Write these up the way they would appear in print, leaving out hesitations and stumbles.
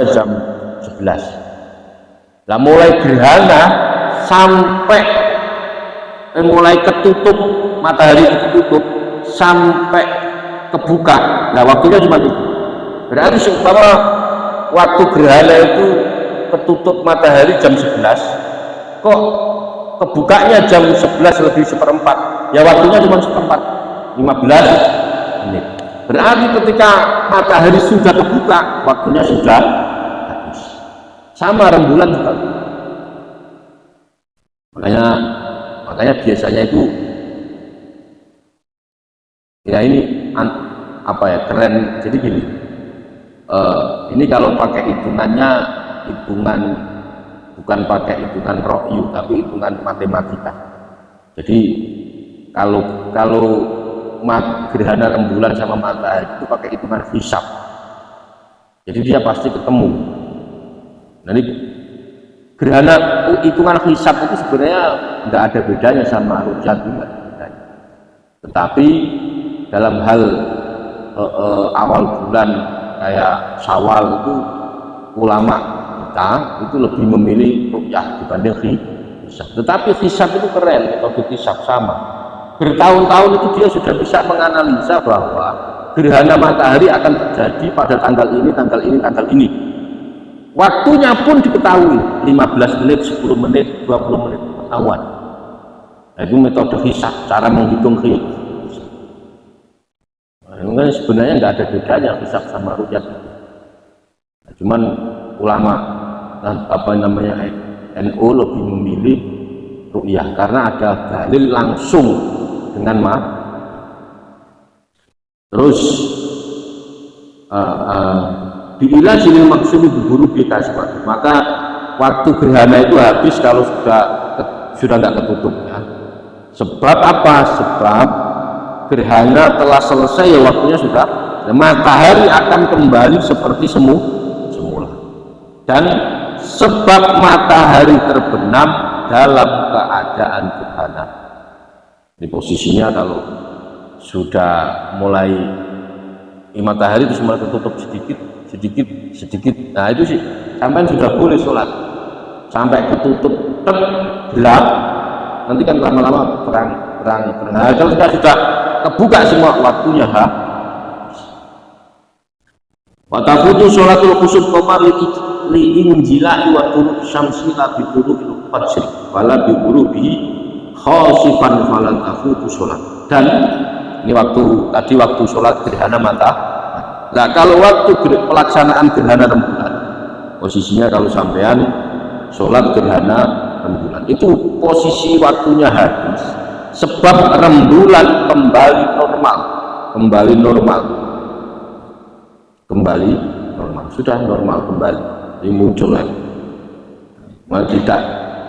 jam 11. Nah mulai gerhana sampai mulai ketutup, matahari ketutup sampai kebuka, nah waktunya cuma itu. Berarti seumpama waktu gerhana itu ketutup matahari jam 11, kok kebukanya jam 11 lebih seperempat, ya waktunya cuma seperempat, 15 menit. Berarti ketika matahari sudah kebuka, waktunya sudah habis. Sama rembulan juga. Makanya biasanya itu ya ini apa ya, keren. Jadi gini, ini kalau pakai hitungannya, hitungan bukan pakai hitungan rokyu tapi hitungan matematika. Jadi kalau gerhana rembulan sama matahari itu pakai hitungan hisab, jadi dia pasti ketemu. Nah ini gerhana hitungan hisab itu sebenarnya nggak ada bedanya sama rukyat juga, tetapi dalam hal awal bulan kayak Syawal itu ulama kita itu lebih memilih rukyah dibanding hisab. Tetapi hisab itu keren, metode hisab sama. Bertahun-tahun itu dia sudah bisa menganalisa bahwa gerhana matahari akan terjadi pada tanggal ini, tanggal ini, tanggal ini. Waktunya pun diketahui, 15 menit, 10 menit, 20 menit ketahuan. Nah, itu metode hisab, cara menghitung hisab. Nah, sebenarnya nggak ada bedanya hisab sama rukyat. Nah, cuman ulama NU lebih memilih rukyah karena ada dalil langsung dengan terus diilah sini maksud berburu kita sebab maka waktu gerhana itu habis kalau sudah nggak ketutup ya. Sebab apa? Sebab gerhana telah selesai ya, waktunya sudah, matahari akan kembali seperti semula. Dan sebab matahari terbenam dalam keadaan gerhana. Di posisinya kalau sudah mulai matahari itu mulai tertutup sedikit, nah itu sih sampai sudah boleh sholat sampai ketutup gelap, nanti kan lama-lama terang. Nah kalau sudah kebuka semua, waktunya watafutu sholatul khusuf qamar li injilai wa tuluq syamsi la bi tuluqil fajr wala bi ghurubi khasifan falan tafutu sholat. Dan ini waktu sholat gerhana matahari. Nah kalau waktu pelaksanaan gerhana rembulan, posisinya kalau sampean sholat gerhana rembulan itu posisi waktunya habis, sebab rembulan kembali normal, sudah normal kembali, ini muncul lagi.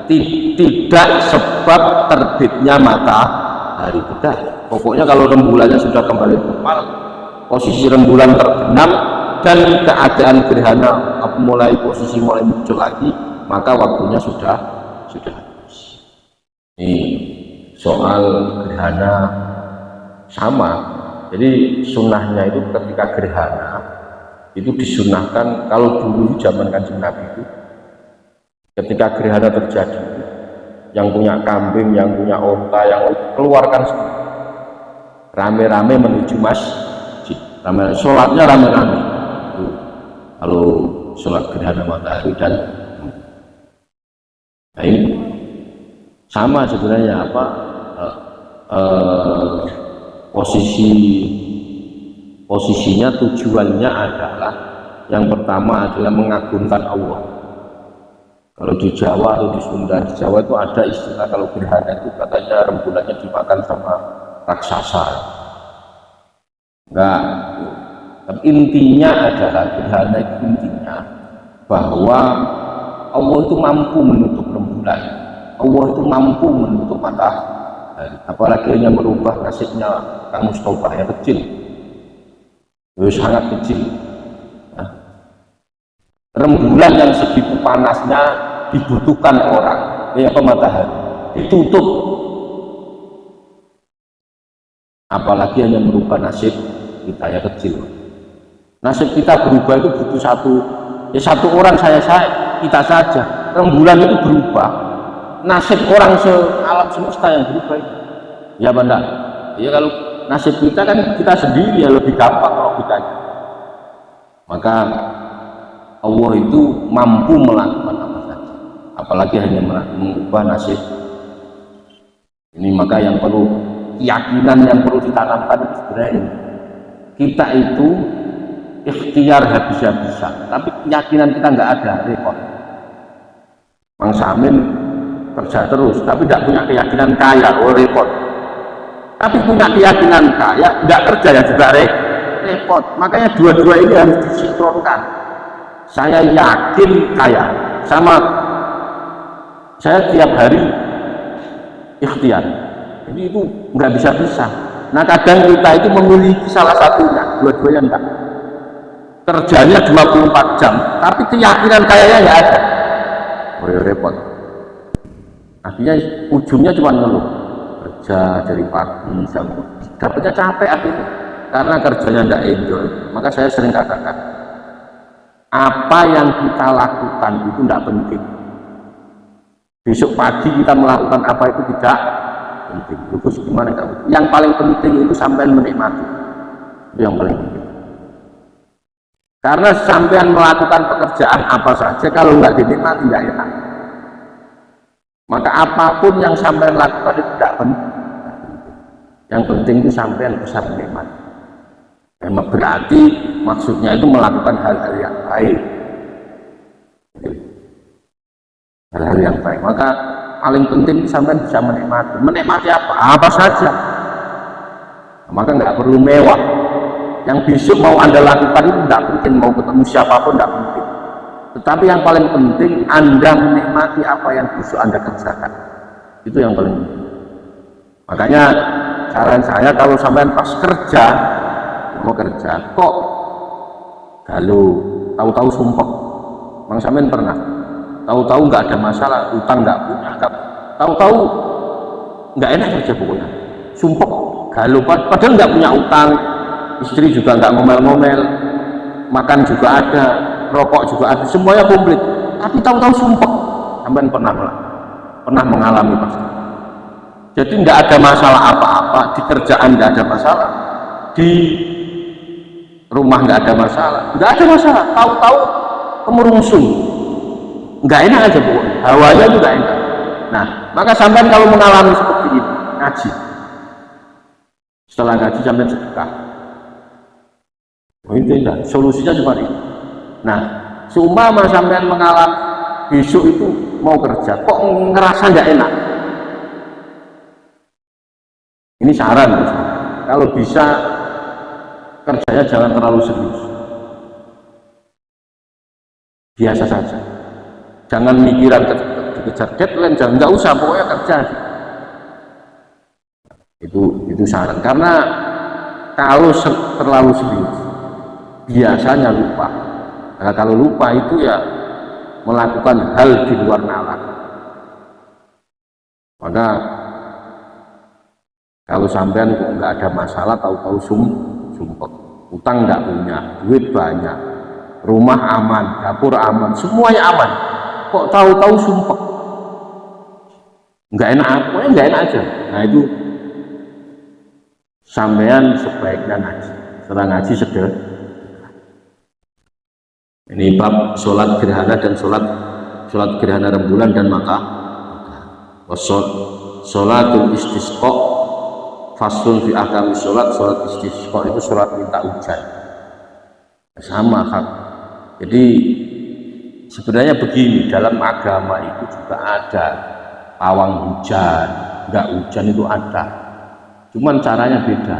Tidak sebab terbitnya matahari, tidak. Pokoknya kalau rembulannya sudah kembali normal, posisi rembulan terbenam dan keadaan gerhana mulai muncul lagi, maka waktunya sudah habis. Ini soal gerhana sama. Jadi sunnahnya itu ketika gerhana itu disunahkan, kalau dulu zaman Kanjeng Nabi itu ketika gerhana terjadi, yang punya kambing, yang punya onta, yang keluarkan semua, rame-rame menuju masjid, sholatnya rame-rame. Kalau sholat gerhana matahari dan nah ini sama sebenarnya posisinya tujuannya adalah yang pertama adalah mengagungkan Allah. Kalau di Jawa atau di Sunda, di Jawa itu ada istilah kalau gerhana itu katanya rembulannya dimakan sama raksasa. Enggak, tapi intinya adalah gerhana itu intinya bahwa Allah itu mampu menutup rembulan, Allah itu mampu menutup matahari, apalagi hanya merubah nasibnya Kang Mustafa yang kecil, sangat kecil. Nah, rembulan yang segitu panasnya dibutuhkan orang, matahari ditutup, apalagi hanya merubah nasib kita yang kecil. Nasib kita berubah itu butuh Ya satu orang kita saja. Rembulan itu berubah. Nasib orang alam semesta yang berubah itu. Ya benar. Ya kalau nasib kita kan kita sendiri ya lebih gampang kalau kita. Maka Allah itu mampu melakukan apa saja. Apalagi hanya mengubah nasib. Ini maka yang perlu keyakinan yang perlu ditanamkan itu sebenarnya kita itu ikhtiar habis-habisan, tapi keyakinan kita nggak ada, repot. Mang Samin kerja terus, tapi tidak punya keyakinan kaya, repot. Tapi punya keyakinan kaya, nggak kerja ya juga repot. Makanya dua-dua ini harus disinkronkan. Saya yakin kaya, sama saya tiap hari ikhtiar. Jadi itu nggak bisa. Nah kadang kita itu memiliki salah satunya, dua-duanya enggak. Kerjanya 24 jam, tapi keyakinan kayaknya nggak ada. Repot. Akhirnya ujungnya cuma ngeluh. Kerja dari pagi sampai dapatnya capek akhirnya. Karena kerjanya nggak enjoy. Maka saya sering katakan, apa yang kita lakukan itu tidak penting. Besok pagi kita melakukan apa itu tidak penting. Terus gimana kamu? Yang paling penting itu sampean menikmati. Itu yang paling penting. Karena sampean melakukan pekerjaan apa saja kalau nggak dinikmati nggak enak. Maka apapun yang sampean lakukan itu tidak penting. Yang penting itu sampean bisa menikmati. Memang berarti maksudnya itu melakukan hal-hal yang baik. Hal-hal yang baik. Maka paling penting sampean bisa menikmati. Menikmati apa? Apa saja. Maka nggak perlu mewah. Yang besok mau Anda lakukan itu tidak penting, mau ketemu siapapun tidak penting. Tetapi yang paling penting Anda menikmati apa yang besok Anda kerjakan. Itu yang paling penting. Makanya saran saya kalau sampean pas kerja, mau kerja kok galuh, tahu-tahu sumpah. Mang sampean pernah? Tahu-tahu nggak ada masalah, utang nggak punya, tahu-tahu nggak enak kerja pokoknya. Sumpah, galuh, padahal nggak punya utang. Istri juga nggak ngomel-ngomel, makan juga ada, rokok juga ada, semuanya komplit. Tapi tahu-tahu sumpah, sampean pernah mengalami pasti. Jadi nggak ada masalah apa-apa, di kerjaan nggak ada masalah, di rumah nggak ada masalah, tahu-tahu kemurungsung, nggak enak aja pokoknya, hawanya juga enak. Nah, maka sampean kalau mengalami seperti ini, ngaji. Setelah ngaji sampean sedekah. Oh, itu enggak, solusinya cuma ini. Nah, seumpama sampean mengalami besok itu mau kerja, kok ngerasa nggak enak? Ini saran, kalau bisa kerjanya jangan terlalu serius, biasa saja. Jangan mikiran dikejar deadline, jangan, nggak usah, pokoknya kerja. Itu saran, karena kalau terlalu serius biasanya lupa. Nah, kalau lupa itu ya melakukan hal di luar nalar. Maka kalau sampean kok nggak ada masalah, tahu-tahu sumpah, utang nggak punya, duit banyak, rumah aman, dapur aman, semuanya aman, kok tahu-tahu sumpah, nggak enak, pokoknya nggak enak aja. Nah itu sampean sebaiknya ngaji. Setelah ngaji sedekah. Ini bab sholat gerhana dan sholat gerhana rembulan dan maka sholatul istisqa faslun fi ahkami sholat istisqa itu sholat minta hujan sama kan. Jadi sebenarnya begini, dalam agama itu juga ada pawang hujan, enggak hujan itu ada, cuman caranya beda.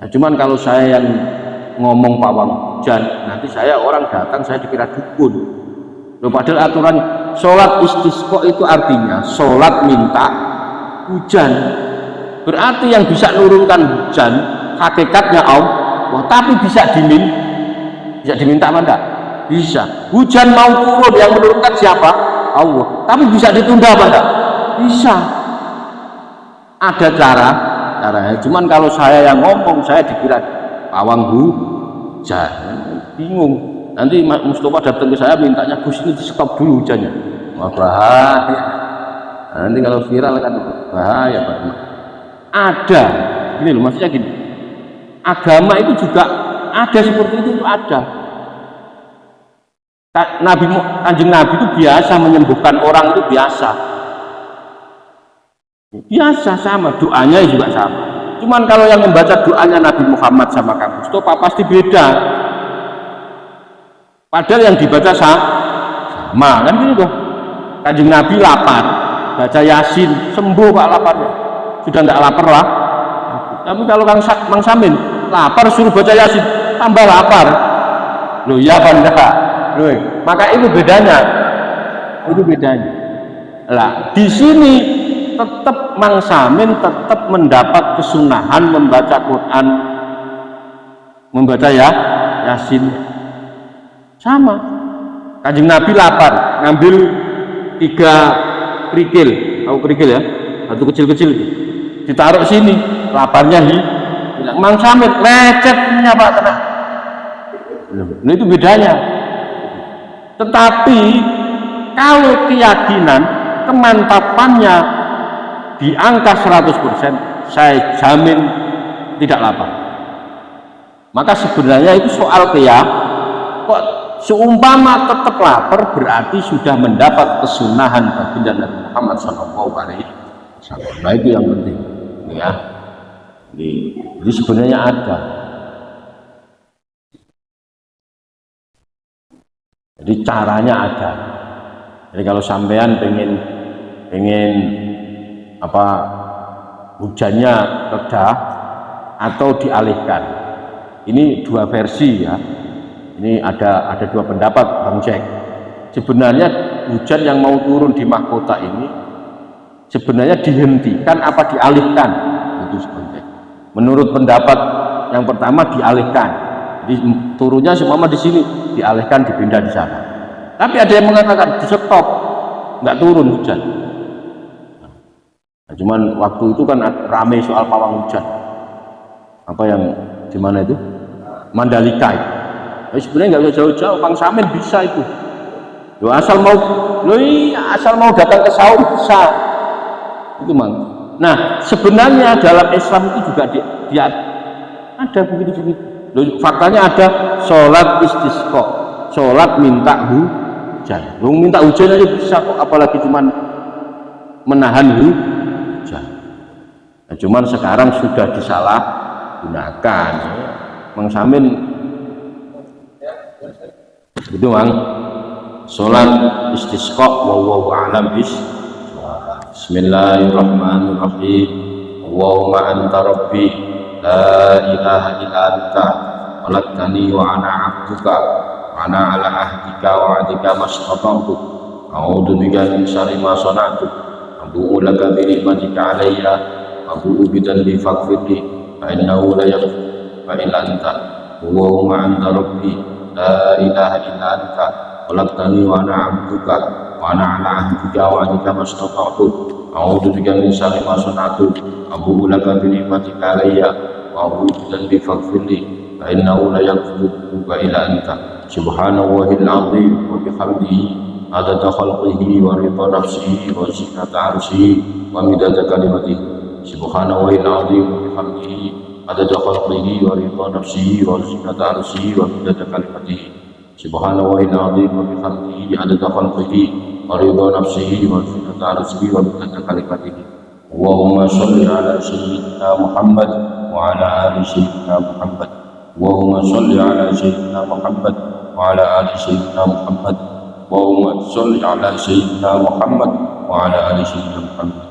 Nah, cuman kalau saya yang ngomong pawang hujan, nanti orang datang saya dikira dukun. Loh, padahal aturan sholat istisqa itu artinya sholat minta hujan. Berarti yang bisa nurunkan hujan hakikatnya Allah, tapi bisa diminta apa enggak? Bisa. Hujan mau turun, yang menurunkan siapa? Allah. Tapi bisa ditunda apa enggak? Bisa. Ada caranya. Cuman kalau saya yang ngomong, saya dikira pawang hujan, bingung. Nanti Mas Mustafa datang ke saya mintanya Gus ini di stop dulu hujannya. Wah bahaya. Nanti kalau viral kan bahaya Pak. Ada, gini loh maksudnya gini. Agama itu juga ada seperti itu ada. Kanjeng Nabi itu biasa menyembuhkan orang itu biasa. Biasa sama, doanya juga sama. Cuman kalau yang membaca doanya Nabi Muhammad sama Kang Mustafa pasti beda. Padahal yang dibaca sama kan gitu dong. Kanjeng Nabi lapar, baca Yasin, sembuh Pak laparnya. Sudah tidak lapar lah. Tapi kalau Mang Samin lapar suruh baca Yasin, tambah lapar. Loh ya apa enggak? Loh, maka itu bedanya. Itu bedanya. Lah, di sini tetap Mang Samin tetap mendapat kesunahan membaca Quran, membaca Yasin. Sama. Kanjeng Nabi lapar, ngambil 3 kerikil, tahu kerikil ya? Satu kecil-kecil itu. Ditaruh sini, laparnya bilang Mang Samin lecetnya Pak tenang. Nah, itu bedanya. Tetapi kalau keyakinan, kemantapannya di angka 100%, saya jamin tidak lapar. Maka sebenarnya itu soal kok seumpama tetap lapar berarti sudah mendapat kesunahan baginda Nabi Muhammad SAW. Nah itu yang penting ya. Jadi sebenarnya ada. Jadi caranya ada. Jadi kalau sampean pengen apa hujannya reda atau dialihkan, ini 2 versi ya. Ini ada 2 pendapat Bang Jack. Sebenarnya hujan yang mau turun di mahkota ini sebenarnya dihentikan apa dialihkan, itu sebenarnya. Menurut pendapat yang pertama dialihkan. Jadi turunnya semua di sini, dialihkan dipindah di sana. Tapi ada yang mengatakan di stop, nggak turun hujan. Nah, cuman waktu itu kan ramai soal pawang hujan. Apa yang di mana itu? Mandalika itu. Nah, sebenarnya nggak usah jauh-jauh, Mang Samin bisa itu. Asal mau datang ke sahur bisa. Itu Mang. Nah, sebenarnya dalam Islam itu juga dia ada begitu-begitu. Faktanya ada sholat istisqa, sholat minta hujan. Minta hujan aja bisa kok, apalagi cuman menahan hujan. Nah, cuman sekarang sudah disalahgunakan. Mang Samin itu Mang, sholat istisqa wallahu a'lam bismillahirrahmanirrahim. Allahumma anta rabbi la ilaha illa anta khalaqtani wa ana 'abduka wa ana 'ala ahdika wa 'adika mastata'tu a'udzu bika min syarri ma sana'tu abu'u laka bi ni'matika 'alayya abu'u bi dhanbi faghfirli fa innahu la yaghfiru illa anta. Allahumma anta rabbi la ilaha illa anta khalaqtani wa ana 'abduka wa ana 'ala ahdika wa 'adika mastata'tu a'udzu bika min syarri ma sana'tu abu'u laka bi ni'matika 'alayya wa abu'u bi dhanbi faghfirli fa innahu la yaghfiru illa anta. Subhanallahil 'azim wa bihamdihi adada khalqihi wa ridha nafsihi wa zinata 'arsyihi wa midada kalimatihi. Subhanallahil 'azim wa bihamdihi adada khalqihi wa ridha nafsihi wa zinata 'arsyihi wa midada kalimatihi. Subhanallahil 'azim wa bihamdihi adada khalqihi wa ridha nafsihi wa zinata 'arsyihi wa midada kalimatihi. Allahumma sholli ala sayyidina Muhammad wa ala ali sayyidina Muhammad. Allahumma sholli ala sayyidina Muhammad wa ala ali sayyidina Muhammad. Allahumma sholli ala sayyidina Muhammad wa ala ali sayyidina Muhammad.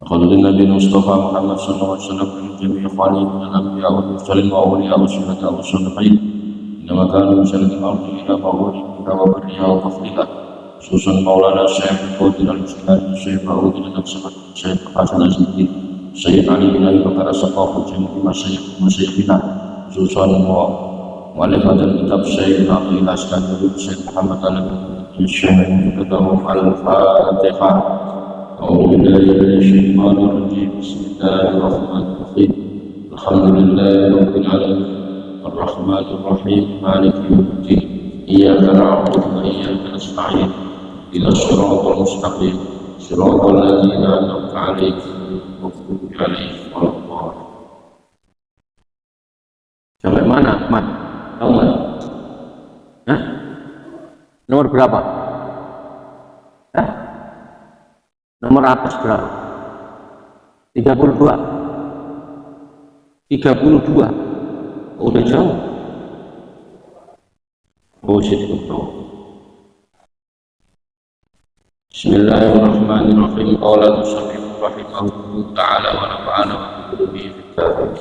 Qala Nabi Mustafa Muhammad sallallahu alaihi wasallam min jami'i ikhwani min al-anbiya wal mursalin wa awliya wa syuhada wa shalihin inna kanu yusallimu al-ardi ila mawlidika wa barriha wa fadlika khususan Maulana Syekh Qadir al-Jilani Syekh Ba'udin al-Samad Syekh Hasan al-Ziddi Syekh Ali bin Abi Bakar as-Saqaf jami'i masyayikhina khususan mu'allif hadzal kitab Syekh Abdul Askandari Syekh Muhammad al-Syekh Syekh al-Fatihah. أعوذ بالله من الشيطان الرجيم بسم الله الرحمن الرحيم الحمد لله رب العالمين Ar-Rahmanir Rahim, Maliki Yawmiddin. Iyyaka na'budu wa iyyaka nasta'in. Ihdinas siratal mustaqim. Siratal ladzina an'amta 'alaihim ghairil maghdubi 'alaihim waladdallin. Sampai mana, Ahmad? Tahu nggak? Hah? Nomor berapa? Hah? Nomor atas berapa? 32. 32. Oh, udah jauh. Oh, situ. Bismillahirrahmanirrahim. Qala musannif rahimahullahu ta'ala wa nafa'ana wa bi qulubihi fid darin.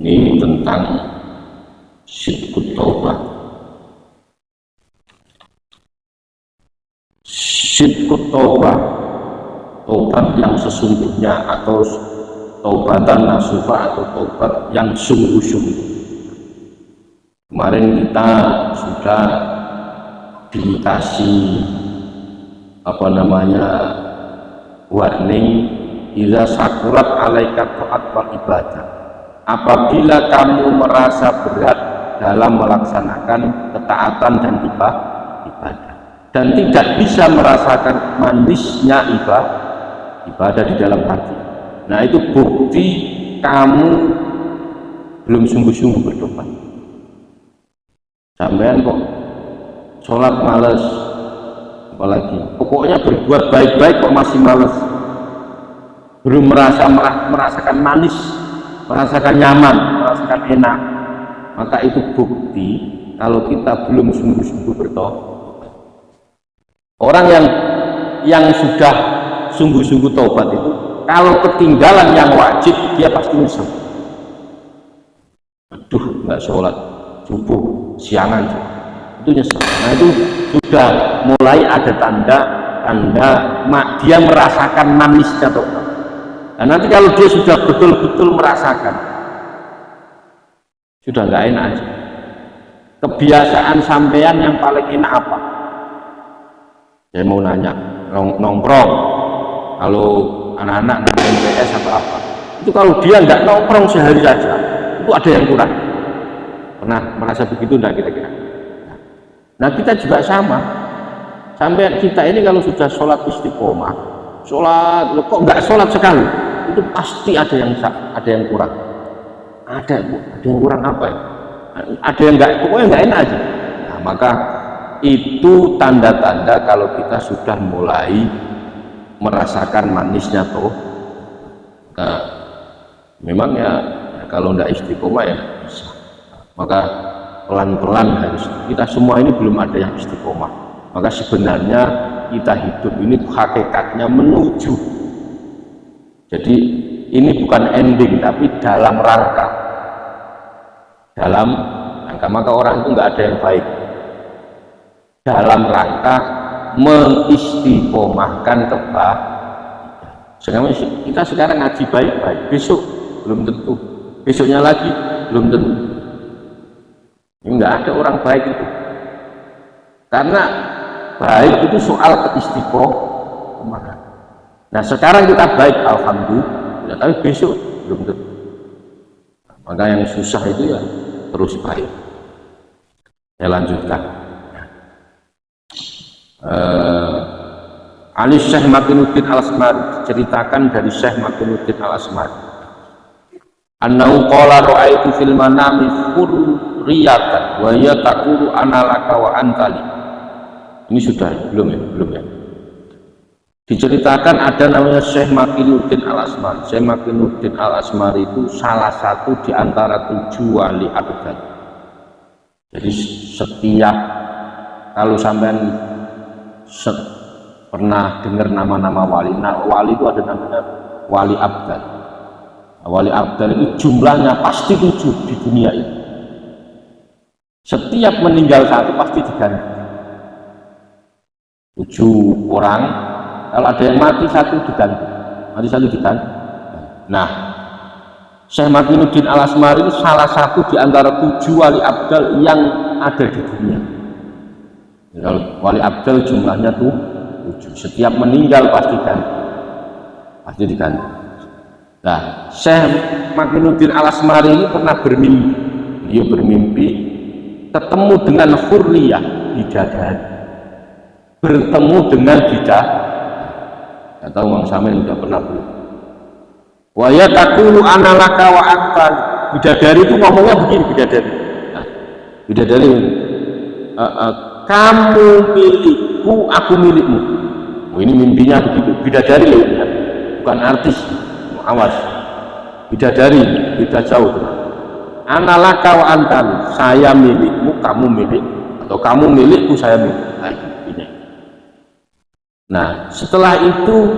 Ini tentang sidqut taubah. Sidqut taubah, taubat yang sesungguhnya, atau taubatan nasuha, atau taubat yang sungguh-sungguh. Kemarin kita sudah dikasih warning, idza sakurat alaika ta'at wal ibadah. Apabila kamu merasa berat dalam melaksanakan ketaatan dan ibadah, dan tidak bisa merasakan manisnya ibadah di dalam hati, nah itu bukti kamu belum sungguh-sungguh bertobat. Sampean kok sholat males, apalagi pokoknya berbuat baik-baik kok masih males, belum merasakan manis, merasakan nyaman, merasakan enak, maka itu bukti kalau kita belum sungguh-sungguh bertobat. Orang yang sudah sungguh-sungguh taubat itu, kalau ketinggalan yang wajib, dia pasti nyesel. Aduh, nggak sholat subuh, siangan, itu nyesel. Nah, itu sudah mulai ada tanda dia merasakan manisnya taubat. Nah, nanti kalau dia sudah betul-betul merasakan, sudah nggak enak aja. Kebiasaan sampean yang paling enak apa? Saya mau nanya, nongkrong. Kalau anak-anak main PS atau apa, itu kalau dia nggak nongkrong sehari saja, itu ada yang kurang. Pernah merasa begitu enggak kira-kira? Nah, kita juga sama. Sampai kita ini kalau sudah sholat istiqomah, sholat kok nggak sholat sekali, itu pasti ada yang kurang. Ada yang kurang apa ya? Ada yang nggak, pokoknya nggak enak aja. Nah, maka itu tanda-tanda kalau kita sudah mulai merasakan manisnya toh. Nah, memang ya kalau nggak istiqomah ya bisa. Maka pelan-pelan harus, kita semua ini belum ada yang istiqomah. Maka sebenarnya kita hidup ini hakikatnya menuju. Jadi ini bukan ending, tapi dalam rangka. Maka orang itu nggak ada yang baik. Dalam rangka mengistiqomahkan kebahagiaan. Kita sekarang ngaji baik-baik, besok belum tentu, besoknya lagi belum tentu. Enggak ada orang baik itu, karena baik itu soal keistiqomahan. Nah, sekarang kita baik, alhamdulillah, tapi besok belum tentu. Maka yang susah itu ya terus baik. Saya lanjutkan. Ali Syekh Makinuddin Al-Asmari, ceritakan dari Syekh Makinuddin Al-Asmari, annahu qala ra'aitu fil manami hurriyatan wa hiya taqulu ana laka wa antali. Ini sudah belum ya? Diceritakan ada namanya Syekh Makinuddin Al-Asmari. Syekh Makinuddin Al-Asmari itu salah satu di antara 7 wali abad. Jadi setiap, kalau sampean pernah dengar nama-nama wali, nah wali itu ada namanya wali abdal. Wali abdal itu jumlahnya pasti 7 di dunia ini. Setiap meninggal satu pasti diganti 7 orang. Kalau ada yang mati satu diganti. Nah, Syekh Makinuddin Al-Asmari ini salah satu di antara 7 wali abdal yang ada di dunia. Kalau wali abdal jumlahnya tuh 7. Setiap meninggal pasti diganti. Nah, Syekh Makinuddin Al-Asmari ini pernah bermimpi. Dia bermimpi ketemu dengan Hurriyah bidadari, bertemu dengan bidadari. Atau Bang Samin udah pernah belum? Wa yaqulu ana laka wa anta. Bidadari itu ngomongnya begini, bidadari. Nah, bidadari kamu milikku, aku milikmu. Oh, ini mimpinya begitu. Bidadari loh, ya. Bukan artis. Awas. Bidadari, beda jauh. Ana laka wa anta. Saya milikmu, kamu milik, atau kamu milikku, saya milik. Nah, ini. Nah, setelah itu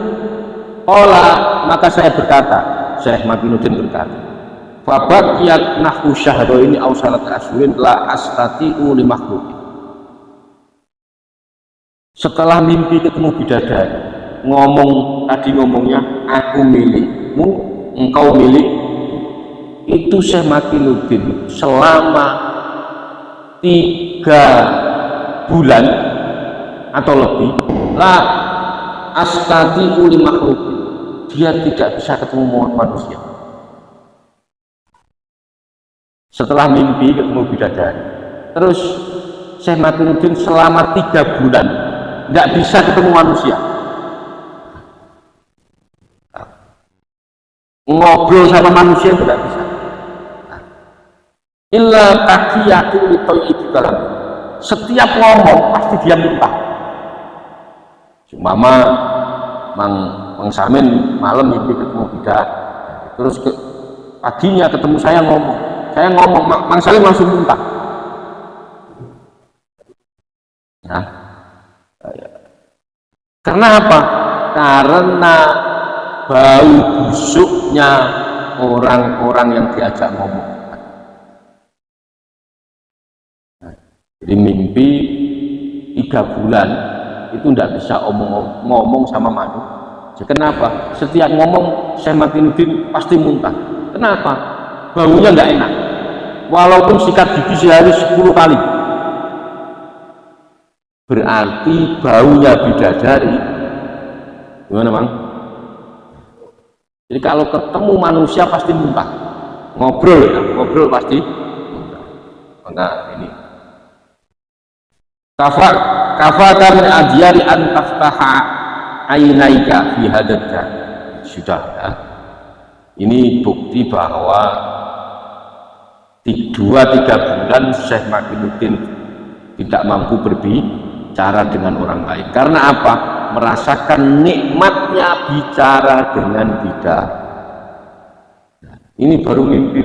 maka saya berkata, Syekh Makinuddin berkata, fabaqiyat nahu syahra ini aw salat ashurin la astati'u li makhluk. Setelah mimpi ketemu bidadari, ngomongnya aku milikmu, engkau milik. Itu Syekh Makinuddin selama 3 bulan atau lebih, la astati'u li makhluk. Dia tidak bisa ketemu manusia. Setelah mimpi ketemu bidadari, terus Syekh Makinuddin selama 3 bulan tidak bisa ketemu manusia. Ngobrol sama manusia tidak bisa. Illa taqiyatu li thayyib kalam. Setiap ngomong pasti dia minta. Cuma Mang Samin malam mimpi ketemu bidadari, terus paginya ketemu saya ngomong, Mang Samin langsung minta. Nah, karena apa? Karena bau busuknya orang-orang yang diajak ngomong. Nah, jadi mimpi 3 bulan itu tidak bisa ngomong sama manusia. Kenapa? Setiap ngomong Syekh Makinuddin pasti muntah. Kenapa? Baunya nggak enak. Walaupun sikat gigi sehari 10 kali. Berarti baunya bidadari. Gimana, Bang? Jadi kalau ketemu manusia pasti muntah. Ngobrol pasti muntah. Maka ini. Kafaka min ajyari an taftaha ainaika fi hadadka. Sudah ya. Ini bukti bahwa 2-3 bulan Syekh Makinuddin tidak mampu berbicara dengan orang lain. Karena apa? Merasakan nikmatnya bicara dengan bidadari. Ini baru mimpi.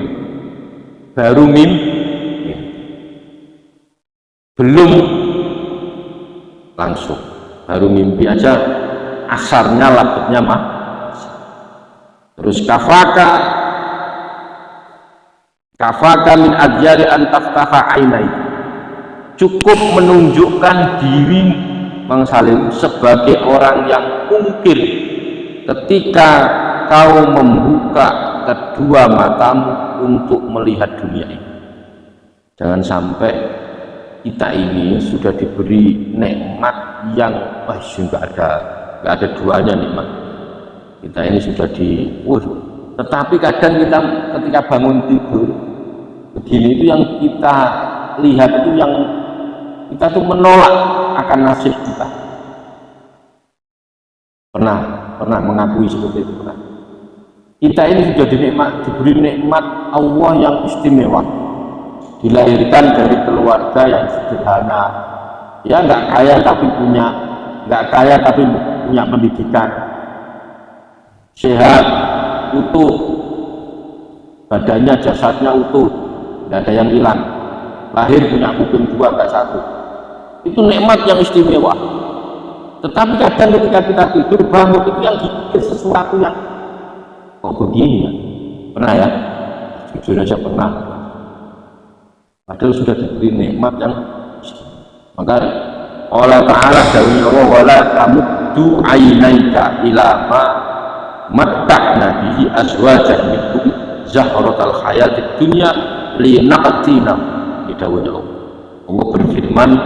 Belum langsung, baru mimpi aja asarnya labetnya mah. Terus kafaka min ajyari an taftaha ainai. Cukup menunjukkan diri Bang Salim sebagai orang yang mungkin ketika kau membuka kedua matamu untuk melihat dunia ini. Jangan sampai kita ini sudah diberi nikmat yang nggak ada duanya nikmat. Kita ini sudah tetapi kadang kita ketika bangun tidur begini, itu yang kita lihat itu yang kita tuh menolak akan nasib kita. Pernah mengakui seperti itu. Kita ini sudah diberi nikmat Allah yang istimewa, dilahirkan dari keluarga yang sederhana, ya nggak kaya tapi punya pendidikan, sehat, utuh, badannya jasadnya utuh, nggak ada yang hilang, lahir punya kuping 2 nggak 1. Itu nikmat yang istimewa. Tetapi kadang ketika kita tidur bangun itu yang dipikir sesuatu yang kok begini ya? Pernah ya? Jujur aja pernah. Padahal sudah diberi nikmat yang maka Allah Ta'ala dawuh Allah wala tamuddu ainaika ila ma matta'na bihi azwajan minhum zahratal hayatid dunya linaqtina. Dawuh Allah berfirman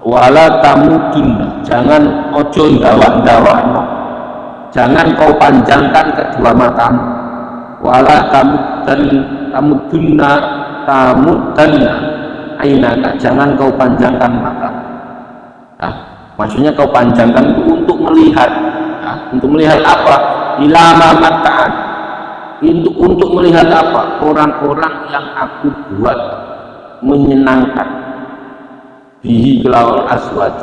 wala tamudun, jangan ojo ndawak-ndawakno, jangan kau panjangkan kedua matamu, wala tamuddanna ainaka, jangan kau panjangkan mata. Nah, maksudnya kau panjangkan itu untuk melihat. Nah, untuk melihat apa? Ilama mataan, untuk melihat apa? Orang-orang yang aku buat menyenangkan. Bihi kelawan aswad,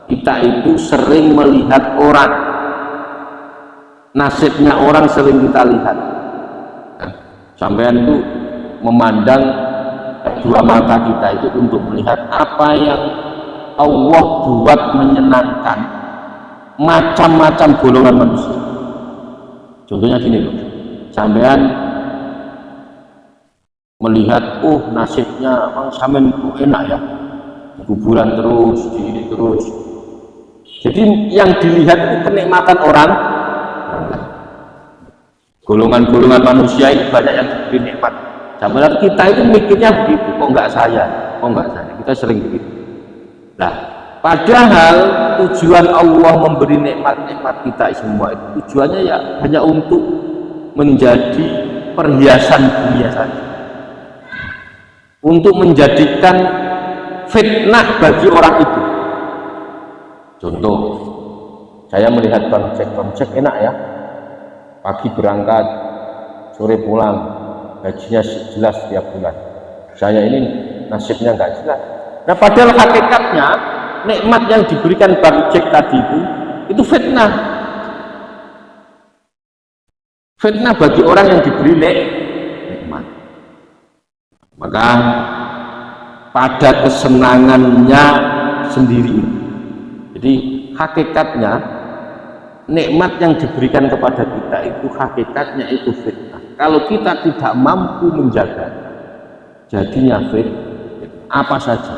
kita itu sering melihat orang, nasibnya orang sering kita lihat. Nah, sampean itu memandang kedua mata kita itu untuk melihat apa yang Allah buat menyenangkan macam-macam golongan manusia. Contohnya gini loh, sampean melihat, oh nasibnya Bang Samen enak ya, kuburan terus, gini terus. Jadi yang dilihat itu kenikmatan orang. Golongan-golongan manusia ini banyak yang diberi nikmat. Sampai kita itu mikirnya begitu, kok enggak saya, kok enggak saya. Kita sering begitu. Nah, padahal tujuan Allah memberi nikmat-nikmat kita semua itu tujuannya ya hanya untuk menjadi perhiasan dunia saja. Untuk menjadikan fitnah bagi orang itu. Contoh, saya melihat Bang Jack enak ya, pagi berangkat, sore pulang, gajinya jelas tiap bulan. Saya ini nasibnya nggak jelas. Nah, padahal hakikatnya nikmat yang diberikan Bang Jack tadi itu fitnah. Fitnah bagi orang yang diberi nikmat. Maka pada kesenangannya sendiri. Jadi hakikatnya nikmat yang diberikan kepada kita itu hakikatnya itu fitnah. Kalau kita tidak mampu menjaga, jadinya fitnah. Apa saja,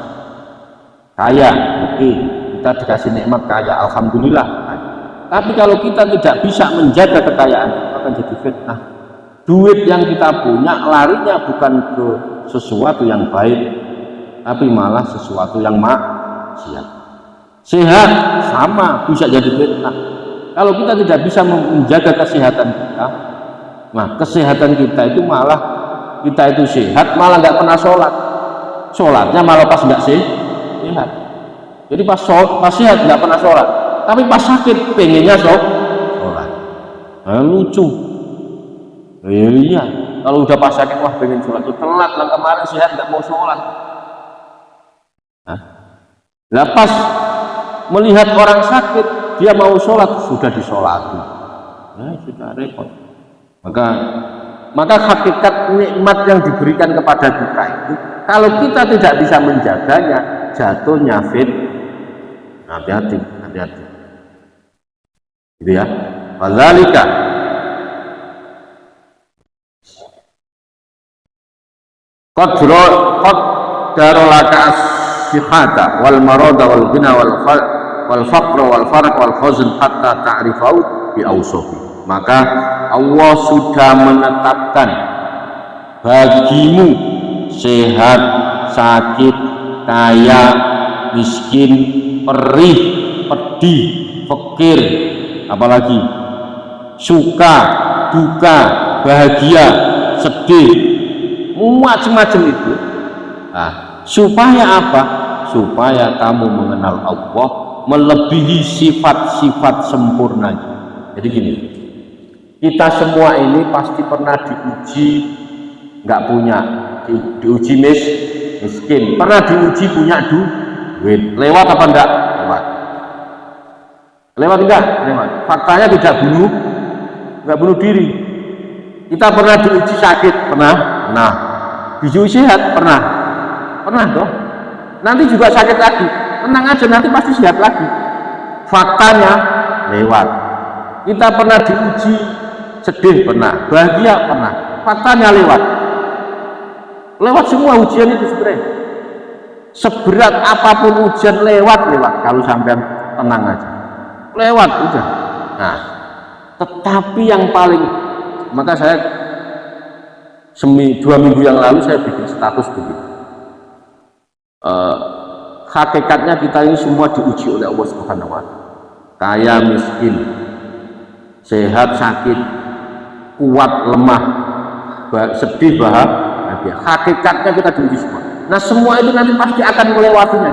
kaya, oke, kita dikasih nikmat kaya, alhamdulillah. Tapi kalau kita tidak bisa menjaga kekayaan, akan jadi fitnah. Duit yang kita punya larinya bukan ke sesuatu yang baik, tapi malah sesuatu yang maksiat. Sehat sama bisa jadi fitnah. Kalau kita tidak bisa menjaga kesehatan kita, nah kesehatan kita itu malah kita itu sehat malah nggak pernah sholat, sholatnya malah pas nggak sehat. Jadi pas sehat nggak pernah sholat, tapi pas sakit pengennya sholat. Nah, lucu. Iya, kalau udah pas sakit wah pengen sholat, tuh telat lah, kemarin sehat nggak mau sholat. Nah, pas melihat orang sakit dia mau sholat sudah disolati, nah sudah repot. Maka hakikat nikmat yang diberikan kepada kita itu kalau kita tidak bisa menjaganya jatuhnya hati-hati gitu ya. Wadzalika qaddarolaka as-sihata wal marada wal ghina wal faqra wal farq wal khuzn hatta ta'rifau bi awsafi. Maka Allah sudah menetapkan bagimu sehat, sakit, kaya, miskin, perih, pedih, fakir, apalagi suka, duka, bahagia, sedih, macam-macam itu. Nah, supaya apa? Supaya kamu mengenal Allah melebihi sifat-sifat sempurnanya. Jadi gini, kita semua ini pasti pernah diuji nggak punya, diuji miskin, pernah diuji punya duit. Lewat apa enggak? Lewat enggak? Lewat. Faktanya tidak bunuh diri. Kita pernah diuji sakit, pernah? Nah, diuji sehat, pernah dong. Nanti juga sakit lagi, tenang aja, nanti pasti sehat lagi. Faktanya lewat. Kita pernah diuji sedih, pernah, bahagia, pernah. Faktanya lewat semua ujian itu sebenarnya. Seberat apapun ujian lewat. Kalau sampai tenang aja, lewat udah. Nah, tetapi yang paling, maka saya 2 minggu yang lalu saya bikin status begitu. Hakikatnya kita ini semua diuji oleh Allah Subhanahu wa Ta'ala. Kaya miskin, sehat, sakit, kuat, lemah, sedih, bahagia. Hakikatnya kita diuji semua. Nah semua itu nanti pasti akan melewatinya.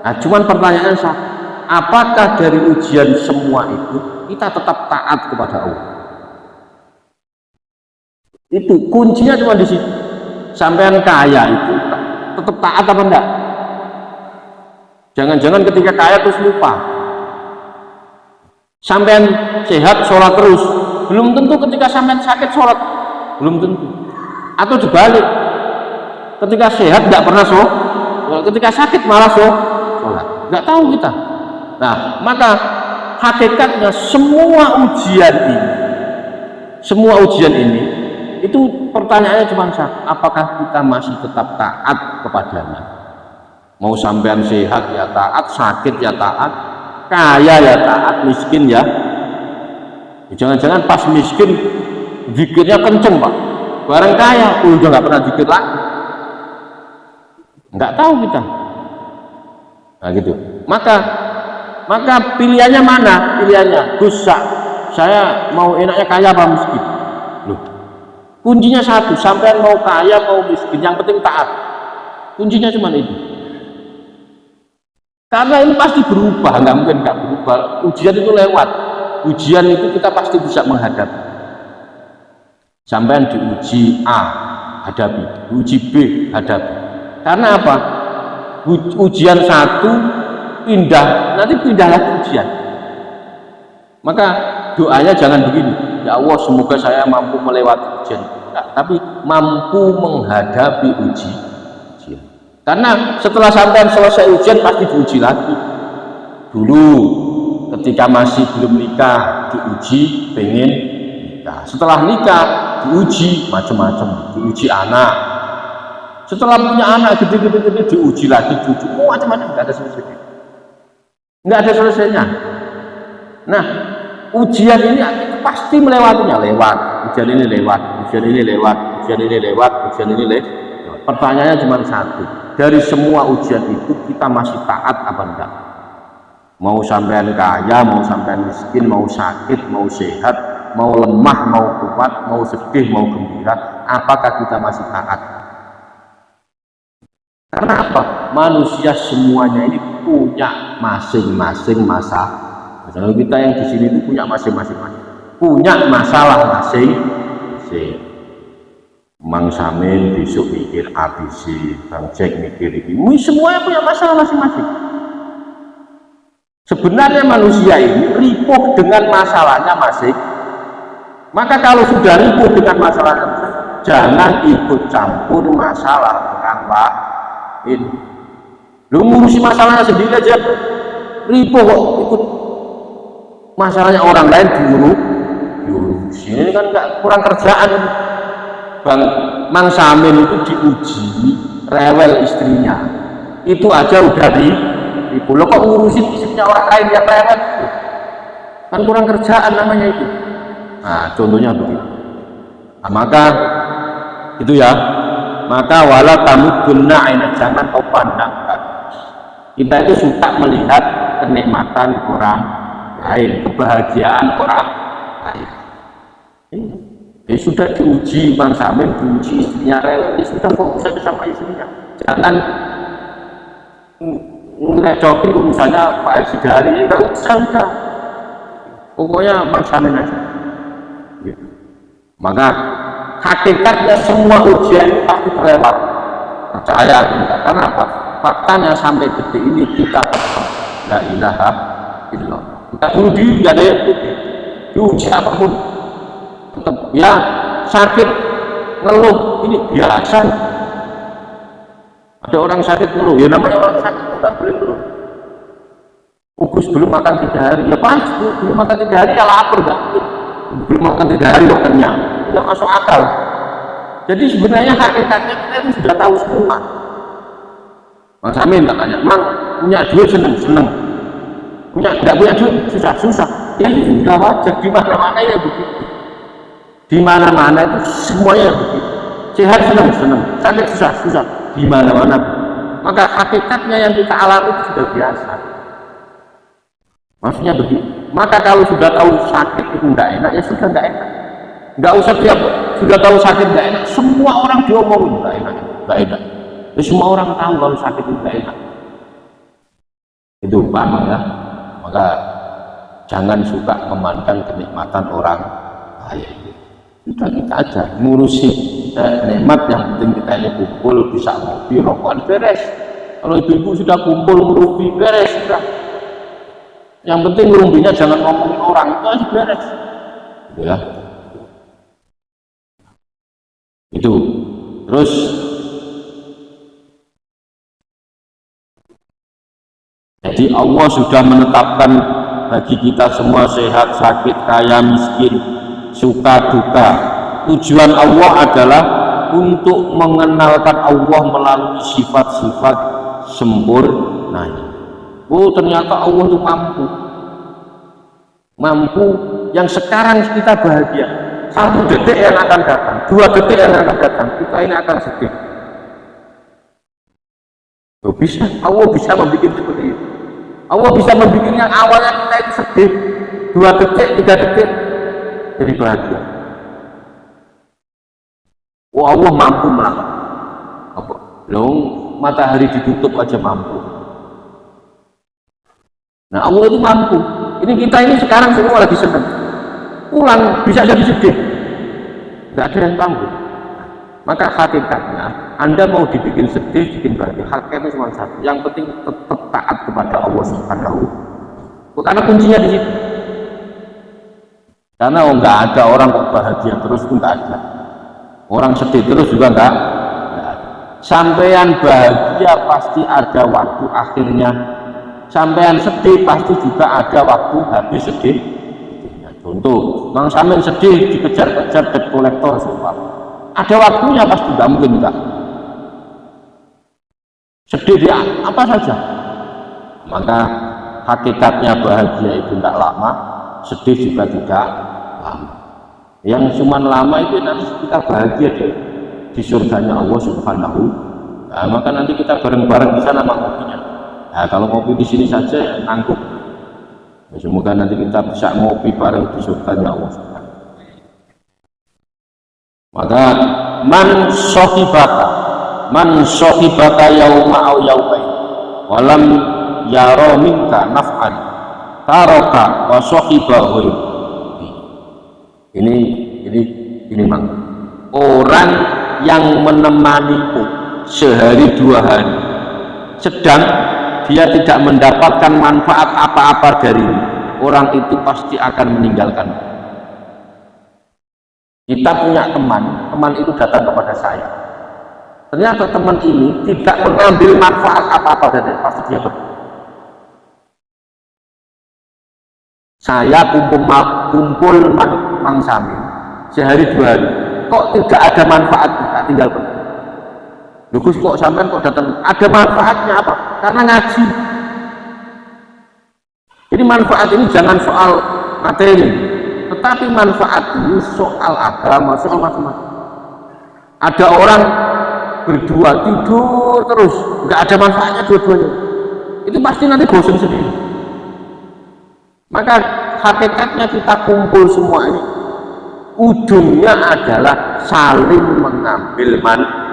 Nah cuman pertanyaan saya, apakah dari ujian semua itu kita tetap taat kepada Allah? Itu kuncinya cuma di situ. Sampean kaya itu tetap taat apa enggak? Jangan-jangan ketika kaya terus lupa. Sampean sehat sholat terus, belum tentu ketika sampean sakit sholat, belum tentu. Atau dibalik, ketika sehat nggak pernah sholat, ketika sakit malah sholat, nggak tahu kita. Nah maka hakikatnya semua ujian ini itu pertanyaannya cuma satu, apakah kita masih tetap taat kepadanya? Mau sampean sehat ya taat, sakit ya taat, kaya ya taat, miskin ya. Jangan-jangan pas miskin zikirnya kenceng pak, bareng kaya udah nggak pernah zikir lagi, nggak tahu kita. Nah gitu. Maka pilihannya mana? Pilihannya Gus, saya mau enaknya kaya apa miskin? Loh, kuncinya satu, sampai mau kaya mau miskin yang penting taat. Kuncinya cuma itu. Karena ini pasti berubah, nggak mungkin nggak berubah. Ujian itu lewat, ujian itu kita pasti bisa menghadapi. Sampai diuji A, hadapi, diuji B, hadapi. Karena apa? Ujian satu pindah, nanti pindah lagi ujian. Maka doanya jangan begini, ya Allah semoga saya mampu melewati ujian, tapi mampu menghadapi ujian. Karena setelah sampai selesai ujian pasti diuji lagi. Dulu ketika masih belum nikah diuji pengen nikah, setelah nikah diuji macam-macam, diuji anak, setelah punya anak gede-gede diuji lagi cucu, macam-macam, nggak ada selesainya, nggak ada selesainya. Nah ujian ini pasti melewatinya, lewat ujian ini lewat, ujian ini lewat, ujian ini lewat, ujian ini lewat. Pertanyaannya cuma satu, dari semua ujian itu kita masih taat apa enggak? Mau sampean kaya, mau sampean miskin, mau sakit, mau sehat, mau lemah, mau kuat, mau sedih, mau gembira, apakah kita masih taat? Karena apa? Manusia semuanya ini punya masing-masing masalah. Misalnya kita yang di sini itu punya masing-masing, punya masalah masing-masing. Mang Samin besok mikir ABC, Bang Jack mikir ini, semuanya punya masalah masing-masing. Sebenarnya manusia ini ripuh dengan masalahnya masing. Maka kalau sudah ripuh dengan masalahnya, jangan ikut campur masalah orang lain. Lu ngurusi masalahnya sendiri aja ripuh kok, ikut masalahnya orang lain diurusi. Ini kan nggak, kurang kerjaan. Bang Mang Samin itu diuji rewel istrinya, itu aja udah lo kok ngurusin istrinya orang lain yang rewel, kan kurang kerjaan namanya itu. Nah contohnya begitu. Nah, maka itu ya, maka wala tamudunna aina, jangan kau pandangkan. Kita itu suka melihat kenikmatan orang lain, kebahagiaan orang lain. Sudah diuji Bang Samin, diuji istrinya rela, sudah fokus saja sama istrinya. Jangan ngerecokin misalnya Pak Sidari ini, nggak usah. Pokoknya Bang Samin aja. Gitu. Maka hakikatnya semua ujian pasti terlewat. Percaya kita. Karena apa? Faktanya sampai detik ini kita la ilaha illallah. Kita bunuh diri, nggak ada yang diuji apapun. Tetap ya sakit ngeluh, ini biasa. Ada orang sakit ngeluh, ya namanya orang sakit kita boleh ngeluh. Ugus belum makan 3 hari, ya pasti belum makan 3 hari ya lapar, enggak? Belum makan 3 hari kok kenyang, tidak masuk akal. Jadi sebenarnya hakikatnya kita itu sudah tahu semua. Mas Amin katanya, Mang punya duit seneng, nggak punya duit susah. Ini sudah wajar, di mana-mana ya begitu. Di mana-mana itu semuanya begitu. Sehat senang, sakit susah, di mana-mana. Maka hakikatnya yang kita alami itu sudah biasa. Maksudnya begini, maka kalau sudah tahu sakit itu enggak enak, ya sudah enggak enak. Enggak usah tiap sudah tahu sakit enggak enak, semua orang diomongin enggak enak, enggak enak. Jadi semua orang tahu kalau sakit itu enggak enak. Itu paham ya. Maka jangan suka memandang kenikmatan orang lain. Sudah kita aja ngurusi nikmat, yang penting kita ini kumpul bisa ngopi, rokokan beres. Kalau ibu-ibu sudah kumpul ngerumpi beres sudah. Yang penting ngerumpinya jangan ngomongin orang, itu aja beres. Gitu ya. Itu. Terus jadi Allah sudah menetapkan bagi kita semua sehat, sakit, kaya, miskin, suka, duka. Tujuan Allah adalah untuk mengenalkan Allah melalui sifat-sifat sempurna. Oh, ternyata Allah itu mampu yang sekarang kita bahagia. 1 detik yang akan datang, 2 detik yang akan datang, kita ini akan sedih. Oh, bisa, Allah bisa membuat seperti itu. Allah bisa membuat yang awalnya kita itu sedih, 2 detik, 3 detik jadi bahagia. Oh, Allah mampu melakukan apa? Loh, matahari ditutup aja mampu. Nah, Allah itu mampu. Ini kita ini sekarang semua lagi senang, pulang bisa jadi sedih, nggak ada yang tahu. Maka hakikatnya Anda mau dibikin sedih, bikin bahagia, hakikatnya cuma satu. Yang penting tetap taat kepada Allah Subhanahu. Karena kuncinya di situ. Karena nggak ada orang kok bahagia terus, itu nggak ada. Orang sedih terus juga nggak ada. Sampean bahagia pasti ada waktu akhirnya. Sampean sedih pasti juga ada waktu habis sedih. Contoh, Bang sampean sedih dikejar-kejar debt collector semua. Ada waktunya pasti, nggak mungkin enggak. Sedih dia apa saja. Maka hakikatnya bahagia itu tidak lama, sedih juga tidak lama. Yang cuma lama itu nanti kita bahagia di surganya Allah Subhanahu. Nah, maka nanti kita bareng-bareng di sana ngopinya. Nah, kalau ngopi di sini saja ya nanggung. Ya, semoga nanti kita bisa ngopi bareng di surganya Allah Subhanahu. Maka man sohibaka yauma au yaumain walam yara minka naf'an taraka wa sohibahu. Ini mang orang yang menemanimu sehari 2 hari sedang dia tidak mendapatkan manfaat apa-apa dari orang itu, pasti akan meninggalkan. Kita punya teman itu datang kepada saya, ternyata teman ini tidak mengambil manfaat apa-apa dari dia, pasti dia pergi. Saya kumpul Mang Samin sehari 2 hari, kok tidak ada manfaat, kita tinggal pergi. Gus, kok sampean kok datang? Ada manfaatnya apa? Karena ngaji. Jadi manfaat ini jangan soal materi, tetapi manfaat ini soal agama, soal macam-macam. Ada orang berdua tidur terus, nggak ada manfaatnya dua-duanya. Itu pasti nanti bosan sendiri. Maka hakikatnya kita kumpul semua ini, ujungnya adalah saling mengambil manfaat.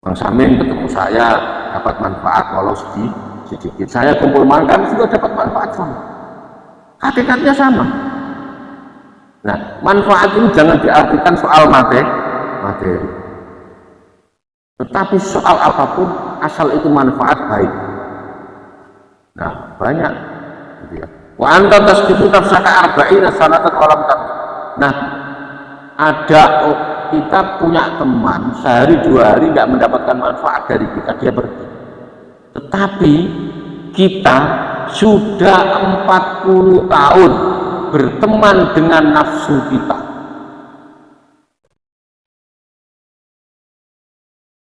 Bang Samin ketemu saya dapat manfaat walau sedikit, saya kumpul makan juga dapat manfaat sama, hakikatnya sama. Nah, manfaat ini jangan diartikan soal materi, tetapi soal apapun asal itu manfaat baik. Nah, banyak gitu ya. Wa anta tasqitu nafsaka arba'ina sanatan walam tak. Nah, ada kita punya teman sehari 2 hari nggak mendapatkan manfaat dari kita, dia pergi. Tetapi kita sudah 40 tahun berteman dengan nafsu kita,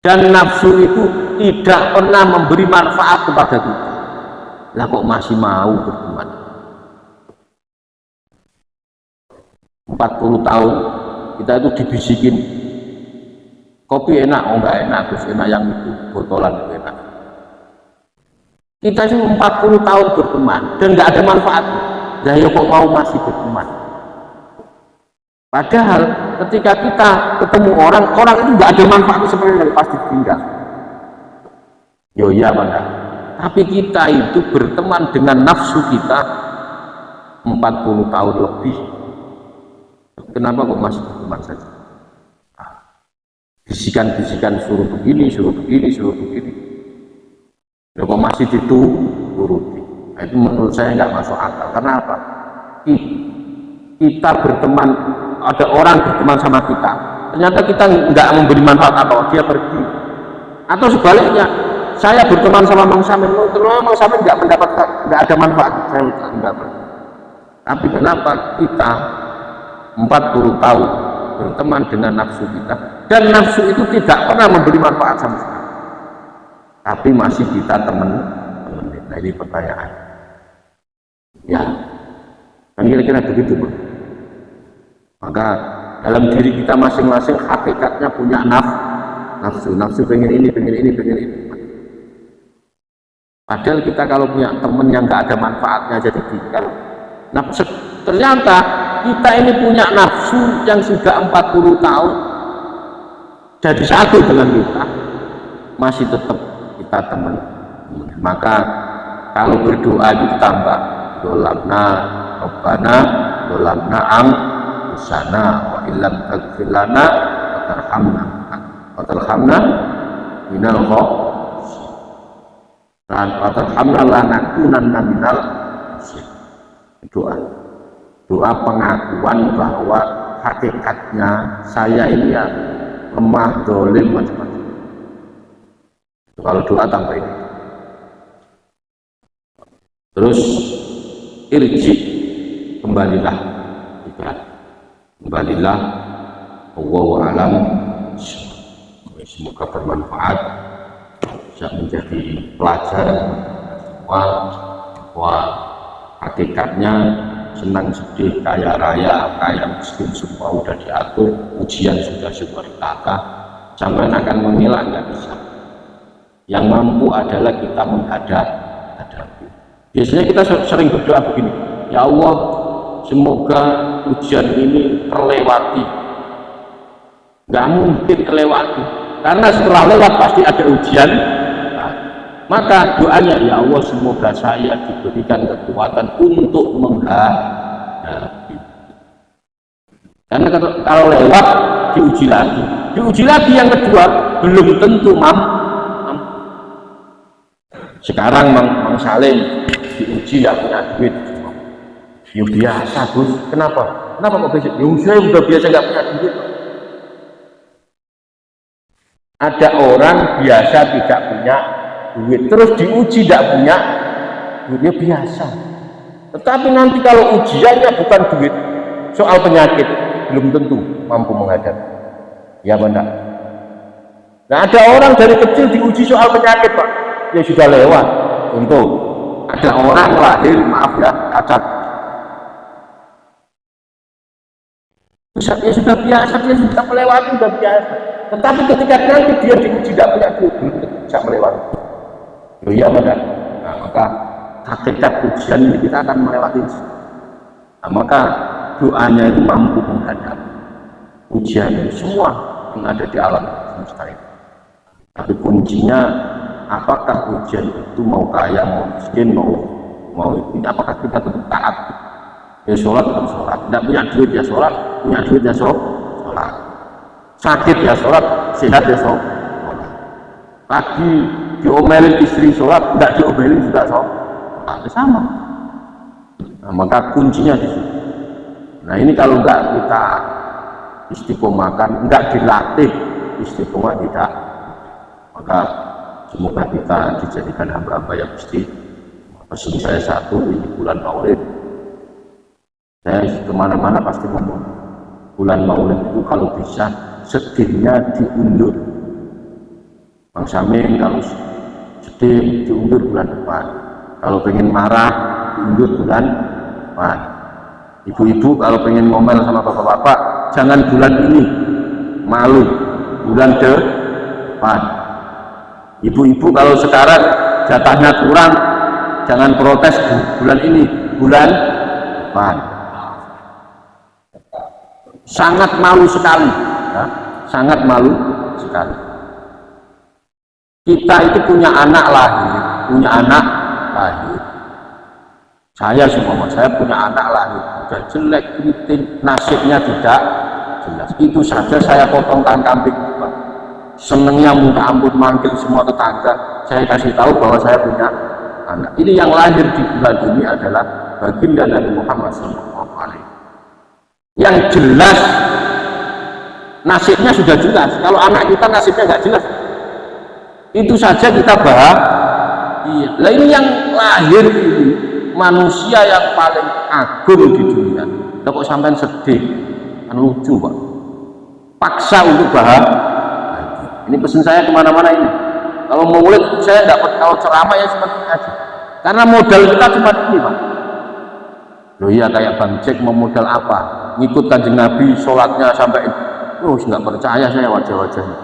dan nafsu itu tidak pernah memberi manfaat kepada kita. Lah kok masih mau berteman? 40 tahun kita itu dibisikin kopi enak, oh enggak enak, terus enak yang itu botolan itu enak. Kita itu 40 tahun berteman dan nggak ada manfaat. Nah, ya kok mau masih berteman? Padahal ketika kita ketemu orang itu nggak ada manfaat sebenarnya, pasti tinggal. Yo iya benar. Tapi kita itu berteman dengan nafsu kita 40 tahun lebih. Kenapa kok masih berteman saja? Bisikan-bisikan suruh begini, suruh begini, suruh begini. Ya kok masih dituruti? Nah, itu menurut saya nggak masuk akal. Karena apa? Kita berteman, ada orang berteman sama kita, ternyata kita nggak memberi manfaat apa, dia pergi. Atau sebaliknya, saya berteman sama Mang Samin, terus Mang Samin nggak ada manfaat, saya nggak pergi. Tapi kenapa kita 40 tahun berteman dengan nafsu kita, dan nafsu itu tidak pernah memberi manfaat sama sekali, tapi masih kita teman. Nah, ini pertanyaan ya, kan kira-kira begitu, Bang. Maka dalam diri kita masing-masing hakikatnya punya nafsu pengen ini, pengen ini, pengen ini. Padahal kita kalau punya teman yang nggak ada manfaatnya jadi tinggal. Nah, ternyata kita ini punya nafsu yang sudah 40 tahun jadi satu dengan kita, masih tetap kita teman. Maka kalau berdoa ditambah dolamna Rabbana dolamna anfusana wa illam taghfir lana wa tarhamna minal khasirin wa tarhamna lanakunanna minal khasirin. Doa pengakuan bahwa hakikatnya saya ini ya lemah, dolim, macam-macam. Kalau doa tanpa ini. Terus irji, kembalilah, Allahu a'lam. Semoga bermanfaat, bisa menjadi pelajaran semua bahwa hakikatnya senang sedih, kaya raya, kaya miskin semua sudah diatur, ujian sudah semua ditata, sampai akan mengelak nggak bisa. Yang mampu adalah kita menghadapi. Biasanya kita sering berdoa begini, ya Allah, semoga ujian ini terlewati. Nggak mungkin terlewati, karena setelah lewat pasti ada ujian. Maka doanya, ya Allah, semoga saya diberikan kekuatan untuk menghadapi. Karena kalau lewat diuji lagi yang kedua, belum tentu mampu. Sekarang Mang Salim diuji nggak punya duit, ya biasa Gus. Kenapa kok besok? Ya saya udah biasa nggak punya duit. Ada orang biasa tidak punya duit, terus diuji tidak punya duitnya biasa. Tetapi nanti kalau ujiannya bukan duit, soal penyakit, belum tentu mampu menghadapi. Ya benar. Nah, ada orang dari kecil diuji soal penyakit, Pak, ya sudah lewat. Untuk ada orang lahir, maaf ya, cacat, ya sudah biasa, dia sudah melewati, sudah biasa. Tetapi ketika nanti dia diuji tidak punya duit, belum tentu bisa melewati. Oh iya benar. Nah, maka hakikat ujian ini kita akan melewati. Nah, maka doanya itu mampu menghadapi ujian ini semua yang ada di alam semesta ini. Tapi kuncinya, apakah ujian itu mau kaya, mau miskin, mau ini, apakah kita tetap taat? Ya sholat tetap sholat, tidak punya duit ya sholat, punya duit ya sholat, sakit ya sholat, sehat ya sholat. Lagi diomelin istri sholat, tidak diomelin juga sholat, sama. Nah, maka kuncinya di situ. Nah, ini kalau enggak kita istiqomahkan, enggak dilatih istiqomah tidak, maka semoga kita dijadikan hamba-hamba yang mesti. Pesan saya satu, ini bulan Maulid, saya kemana-mana pasti ngomong bulan Maulid itu kalau bisa sedihnya diundur. Mang Samin kalau sedih diundur bulan depan, kalau pengen marah diundur bulan depan. Ibu-ibu kalau pengen ngomel sama bapak-bapak jangan bulan ini, malu bulan depan. Ibu-ibu kalau sekarang jatahnya kurang jangan protes bulan ini, bulan depan. Sangat malu sekali, ya, sangat malu sekali. Kita itu punya anak lahir, saya semua, saya punya anak lahir, sudah jelek, kritik, nasibnya tidak jelas. Itu saja saya potongkan kambing, senengnya minta ampun, manggil semua tetangga, saya kasih tahu bahwa saya punya anak. Ini yang lahir di bulan ini adalah baginda Nabi Muhammad SAW. Yang jelas nasibnya sudah jelas. Kalau anak kita nasibnya nggak jelas, itu saja kita bahas. Iya. Lah ini yang lahir ini manusia yang paling agung di dunia. Lah kok sampai sedih? Kan lucu Pak. Paksa untuk bahas. Ini pesan saya kemana-mana ini. Kalau mau mulai saya dapat, kalau ceramah ya seperti ini aja. Karena modal kita cuma ini Pak. Loh iya, kayak Bang Jack mau modal apa? Ngikut Kanjeng Nabi, sholatnya sampai nggak percaya saya wajah-wajahnya.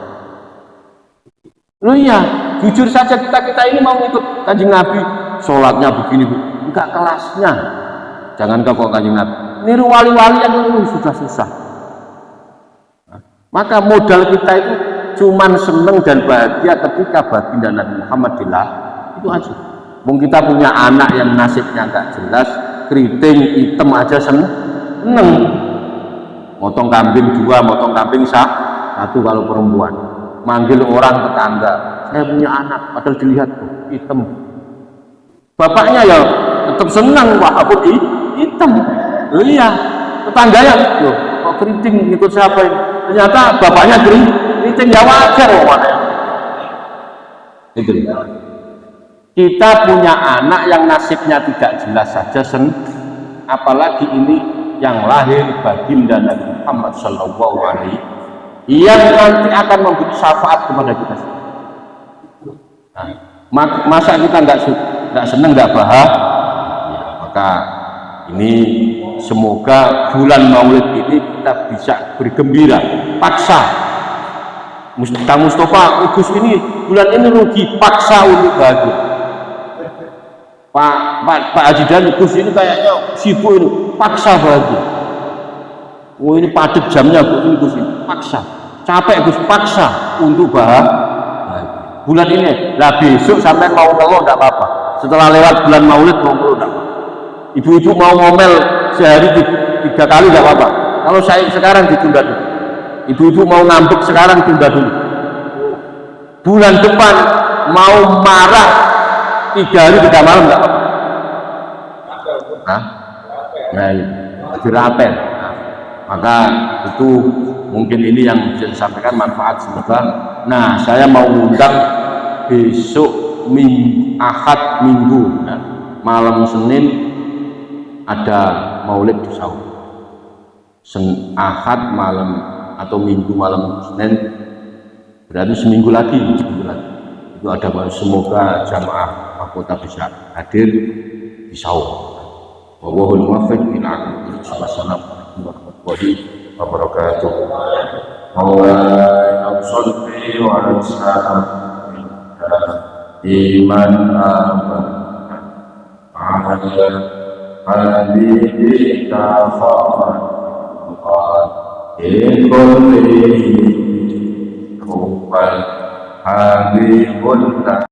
Loh iya, jujur saja kita ini mau ngikut Kanjeng Nabi, sholatnya begini, enggak kelasnya. Jangan kok Kanjeng Nabi, niru wali-wali yang ini sudah susah. Maka modal kita itu cuman seneng dan bahagia ketika baginda Nabi Muhammad itu aja. Mungkin kita punya anak yang nasibnya enggak jelas, keriting, hitam aja seneng. Motong kambing 2, motong kambing 1 kalau perempuan. Manggil orang tetangga, saya punya anak, padahal dilihat tuh hitam. Bapaknya ya tetap senang, walaupun hitam. Oh iya, tetangganya loh, kok keriting ikut siapa ini? Ternyata bapaknya keriting, ya wajar itu. Kita punya anak yang nasibnya tidak jelas saja apalagi ini yang lahir baginda Nabi Muhammad SAW yang nanti akan memberi syafaat kepada kita. Nah, masa kita nggak senang, nggak bahagia? Ya, maka ini semoga bulan Maulid ini kita bisa bergembira. Paksa Kang Mustafa, Gus ini bulan ini rugi, paksa untuk bahagia. Pak Haji dan Gus ini kayaknya sibuk ini, paksa bahagia. Oh ini padat jamnya Gus ini, paksa. Capek Gus, paksa untuk bahagia. Bulan ini, lah besok sampai mau ngomong enggak apa-apa. Setelah lewat bulan Maulid mau ngomong enggak apa-apa. Ibu-ibu mau ngomel sehari 3 kali enggak apa-apa. Kalau saya sekarang ditunda dulu. Ibu-ibu mau ngambek sekarang tunda dulu. Bulan depan mau marah 3 hari 3 malam enggak apa-apa. Nah, dirapel. Maka itu mungkin ini yang bisa disampaikan manfaat semoga. Nah, saya mau undang besok Ahad Minggu, nah, malam Senin ada Maulid di Saud. Ahad malam atau Minggu malam Senin, berarti seminggu lagi. Itu ada, semoga jamaah mahkota bisa hadir di Saud. Wallahul muwaffiq ila aqwamit thoriq. Wassalamualaikum warahmatullahi wabarakatuh. Maulana sholli wa sallim iman ala habibika kulli hubbal habibullah.